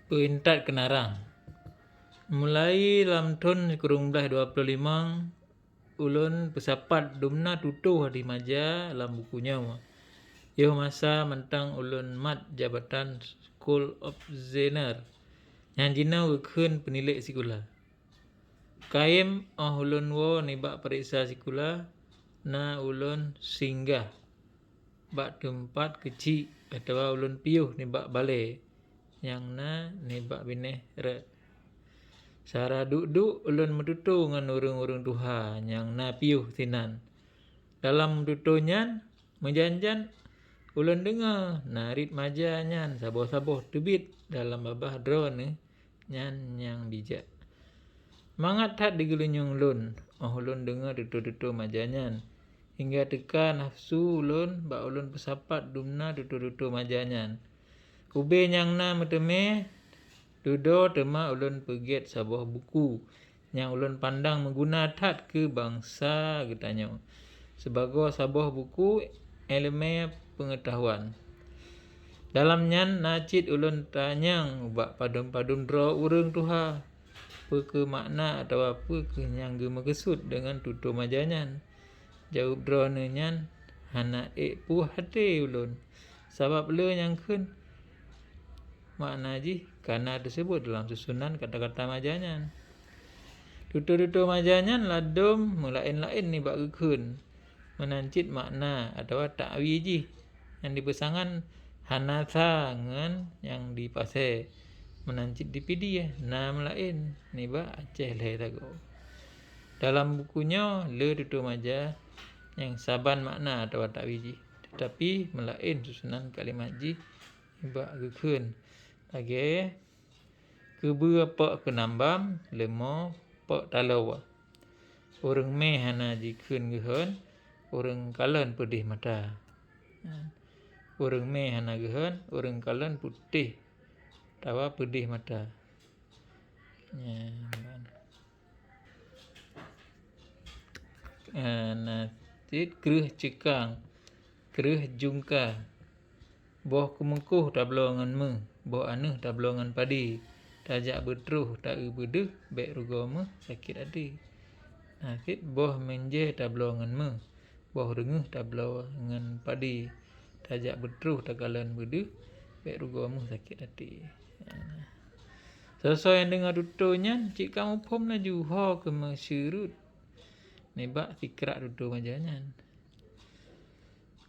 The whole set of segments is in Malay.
Peintat kenarang. Mulai lam tahun 2025 ulun pesapat dumna tutuh di maja lam bukunya. Yo masa mentang ulun mat jabatan School of Zener. Yang jina ukun penilik sikula. Kaim ulun wo nibak periksa sikula na ulun singgah bak tempat kecil atau ulun piuh nibak balai yang na nibak bineh re. Sara duk-duk ulun metutu ngan urung-urung Tuhan yang na piuh tinan. Dalam metutunyan menjanjan ulun dengar narit maja nyan saboh-saboh tebit dalam babah drone nyan yang bijak. Mangat hat digelunyung ulun. Ulun dengar tutu-tutu maja nyan. Hingga teka nafsu ulun bak ulun pesapat dumna tutu-tutu maja nyan. Ube yang na meteme dudo tema ulun peget sabuah buku yang ulun pandang mengguna tat ke bangsa getanyo sebagai sabuah buku elemen pengetahuan. Dalam nyan nacit ulun tanyang bak padum-padum dro urang Tuha apa ke makna atau apa ke yang gemaksud dengan tutu majanyan. Jawab drone nyan hana puh hati ulun sebab le yang kun makna ji karena tersebut dalam susunan kata-kata majanyan. Tutu-tutu majanyan ladum melain-lain ni bak gekun menancit makna atau takwi ji yang dipesangan hanatha ngan yang dipasai menancit DPD na melain ni bak Aceh le tago. Dalam bukunya le tutu maja yang saban makna atau takwi ji tetapi melain susunan kalimat ji bak gekun. Lagi kebe apa kenambam lemo pak talawa. Orang meh hana jikun gehon, orang kalan pedih mata. Orang meh hana gehon, orang kalan putih tawa pedih mata. Nanti kereh cekang, kereh jungka. Boh kemengkuh tablongan me, boh aneh tablongan padi. Tajak betruh tak bedeh bek rugama sakit hati. Nakit boh menje tablongan me, boh rengeh tablongan padi. Tajak betruh takalan bedeh bek rugama sakit hati. Sesuai yang dengar tutunya, cik kamu pom na juho ke masyurut. Nebak fikrak tutu majanyan.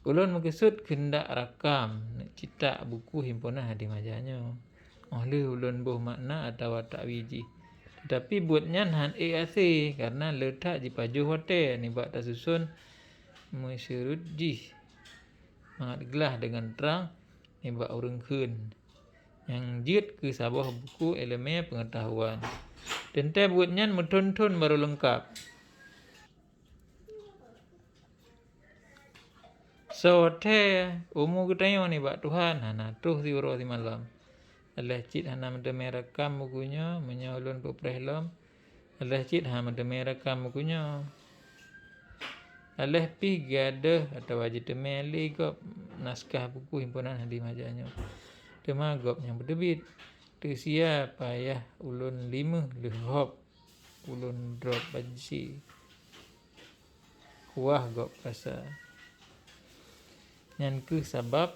Ulun maksud kendak rakam cetak buku himpunan hadi majanyo. Oleh ulun boh makna atau takwi ji. Tetapi buatnya han asih karena letak di pajuh hotel ni bak tak susun masyurut ji. Mangat gelah dengan terang ni bak urang kun. Yang jit ke sabuah buku elemen pengetahuan. Tente buatnya metun-tun baru lengkap. So umur getanyo ni bak Tuhan hana tuh si uro si malam. Alah cit hana mendeme rekam bukunya menyolun peprehlam. Alah cit hana mendeme rekam bukunya. Alah pi gadah atau wajib temeli gop naskah buku himpunan hadi majanyo. Tema gop yang berdebit. Tersia payah ulun 5 lehop ulun drop banci. Kuah gop rasa. Yang ke sebab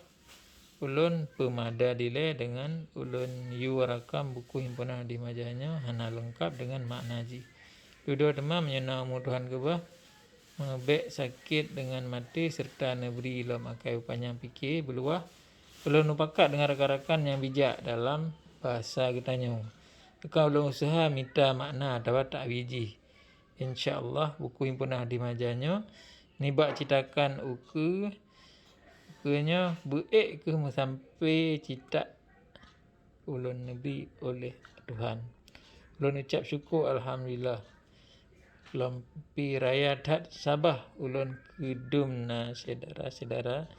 ulun pemada dile dengan ulun yu rakam buku himpunan di majanya hana lengkap dengan makna ji. Dua tema menyena Tuhan kebah mebek sakit dengan mati serta neberi lam akai upanya fikir beluah. Ulun upakat dengan rakan-rakan yang bijak dalam bahasa getanyo. Jika ulun usaha minta makna atau takwi ji. InsyaAllah buku himpunan di majanyo nibak citakan ukenya beek ke sampai citak ulun nabi oleh Tuhan. Ulun ucap syukur alhamdulillah. Lampi raya tat Sabah ulun kedum na saudara-saudara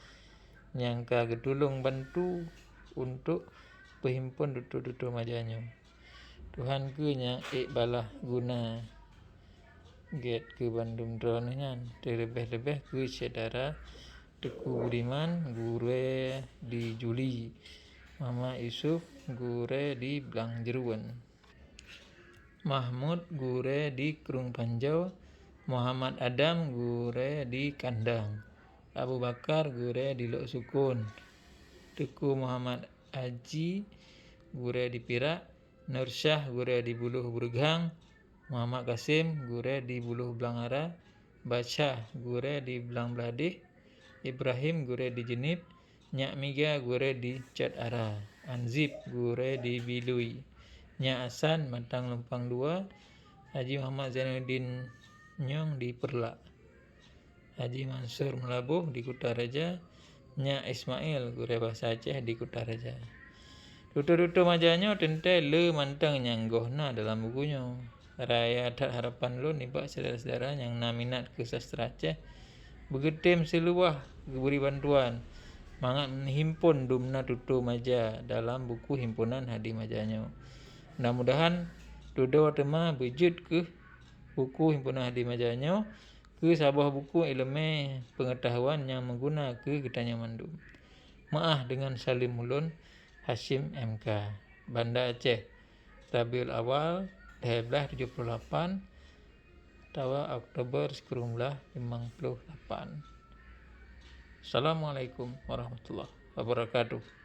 yang ka getulung bantu untuk perhimpun dutu-dutu majanyo. Tuhan ke nya balah guna get ke Bandung drone nyan terlebih-lebih ke saudara Teku Budiman, Guru di Juli, Mama Yusuf, gure di Blang Jeruan. Mahmud gure di Kerung Panjau, Muhammad Adam gure di Kandang, Abu Bakar gure di Lok Sukun, Teku Muhammad Haji gure di Perak, Nur Syah gure di Buluh Burghang, Muhammad Kasim gure di Buluh Blangara, Baca gure di Blang Beladih, Ibrahim gure di Jenip, Nyak Miga gure di Cat Ara, Anzib gure di Bilui, Nyak Hasan Matang Lempang 2, Haji Muhammad Zainuddin Nyong di Perlak, Haji Mansur Melabuh di Kutaraja, Nyak Ismail gure bahasa Aceh di Kutaraja. Tutur-tutur majanyo tente le mantang nyanggohna dalam bukunya. Raya Adat Harapan Lun nibak saudara-saudara yang minat ke sastra Aceh begetem seluah beri bantuan mangat menghimpun dumna tutur maja dalam buku himpunan Hadi Majanyo. Mudah-mudahan tudo tema bejut ke buku himpunan Hadi Majanyo ke sabah buku ilmu pengetahuan yang mengguna ke Getanya Mandum. Maah dengan Salim Mulun Hashim MK, Banda Aceh, Rabiul Awal 1978, tawa Oktober 1958. Assalamualaikum warahmatullahi wabarakatuh.